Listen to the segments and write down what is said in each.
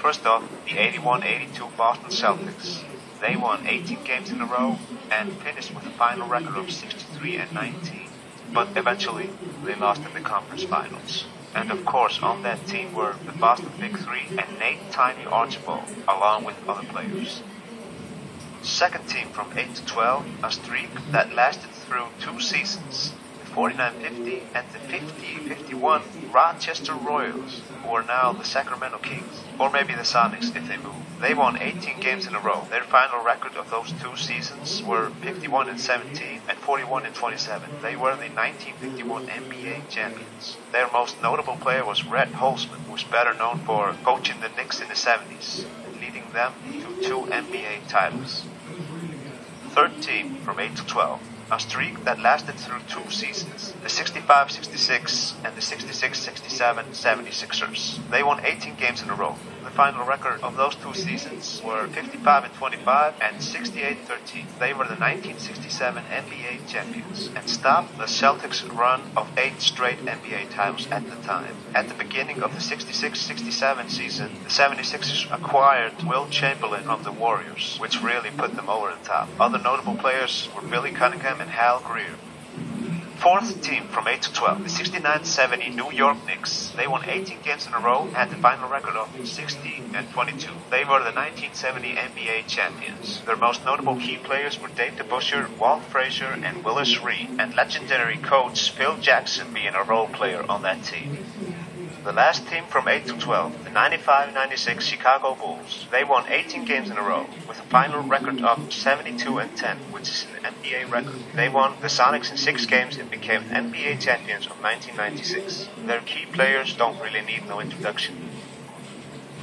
First off, the 81-82 Boston Celtics. They won 18 games in a row and finished with a final record of 63-19. But eventually, they lost in the conference finals. And of course, on that team were the Boston Big Three and Nate "Tiny" Archibald, along with other players. Second team from 8 to 12, a streak that lasted through 2 seasons. The 49-50 and the 50-51 Rochester Royals, who are now the Sacramento Kings, or maybe the Sonics if they move. They won 18 games in a row. Their final record of those 2 seasons were 51-17 and 41-27. They were the 1951 NBA champions. Their most notable player was Red Holzman, who was better known for coaching the Knicks in the 70s and leading them to 2 NBA titles. Third team from 8 to 12. A streak that lasted through 2 seasons, the 65-66 and the 66-67 76ers. They won 18 games in a row. The final record of those 2 seasons were 55-25 and 68-13. They were the 1967 NBA champions and stopped the Celtics' run of 8 straight NBA titles at the time. At the beginning of the 66-67 season, the 76ers acquired Will Chamberlain of the Warriors, which really put them over the top. Other notable players were Billy Cunningham and Hal Greer. Fourth team from 8 to 12, the 69-70 New York Knicks. They won 18 games in a row and had the final record of 60-22. They were the 1970 NBA champions. Their most notable key players were Dave DeBusschere, Walt Frazier, and Willis Reed, and legendary coach Phil Jackson being a role player on that team. The last team from 8 to 12, the 95-96 Chicago Bulls. They won 18 games in a row with a final record of 72-10, which is an NBA record. They won the Sonics in 6 games and became NBA champions of 1996. Their key players don't really need no introduction.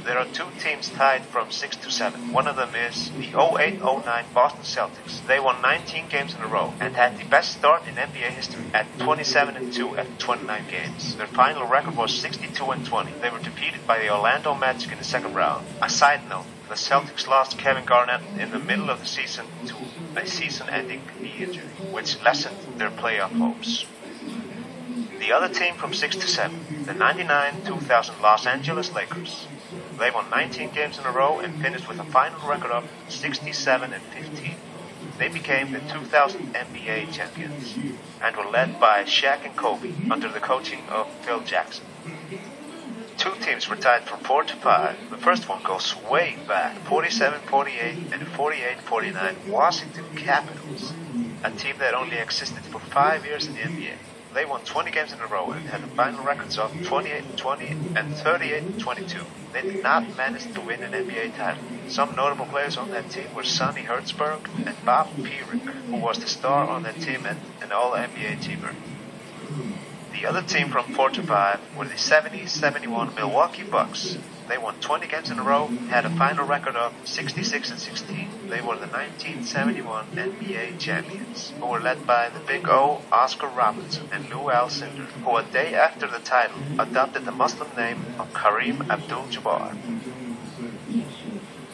There are 2 teams tied from 6 to 7. One of them is the 08-09 Boston Celtics. They won 19 games in a row and had the best start in NBA history at 27-2 after 29 games. Their final record was 62-20. They were defeated by the Orlando Magic in the second round. A side note, the Celtics lost Kevin Garnett in the middle of the season to a season-ending knee injury, which lessened their playoff hopes. The other team from 6 to 7, the 99-2000 Los Angeles Lakers. They won 19 games in a row and finished with a final record of 67-15. They became the 2000 NBA champions and were led by Shaq and Kobe under the coaching of Phil Jackson. 2 teams were tied from 4 to 5. The first one goes way back, 47-48 and 48-49 Washington Capitals, a team that only existed for 5 years in the NBA. They won 20 games in a row and had the final records of 28-20 and 38-22. They did not manage to win an NBA title. Some notable players on that team were Sonny Hertzberg and Bob Pierrick, who was the star on that team and an All-NBA teamer. The other team from 4 to 5 were the 70-71 Milwaukee Bucks. They won 20 games in a row and had a final record of 66-16. They were the 1971 NBA champions, who were led by the Big O, Oscar Robertson, and Lou Alcindor, who a day after the title adopted the Muslim name of Kareem Abdul-Jabbar.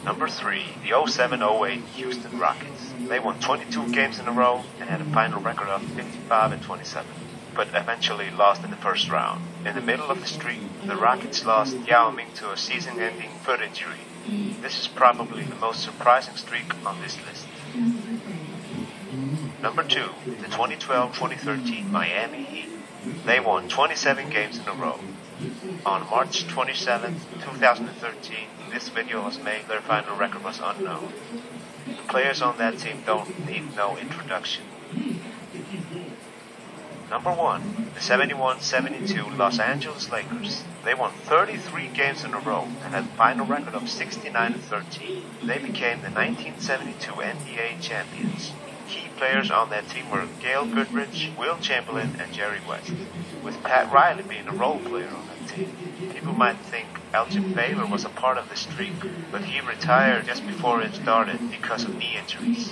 Number 3, the 07-08 Houston Rockets. They won 22 games in a row and had a final record of 55-27. But eventually lost in the first round. In the middle of the streak, the Rockets lost Yao Ming to a season-ending foot injury. This is probably the most surprising streak on this list. Number 2, the 2012-2013 Miami Heat. They won 27 games in a row. On March 27, 2013, this video was made. Their final record was unknown. The players on that team don't need no introduction. Number 1, the 71-72 Los Angeles Lakers. They won 33 games in a row and had a final record of 69-13. They became the 1972 NBA champions. Key players on that team were Gail Goodrich, Will Chamberlain, and Jerry West, with Pat Riley being a role player on that team. People might think Elgin Baylor was a part of the streak, but he retired just before it started because of knee injuries.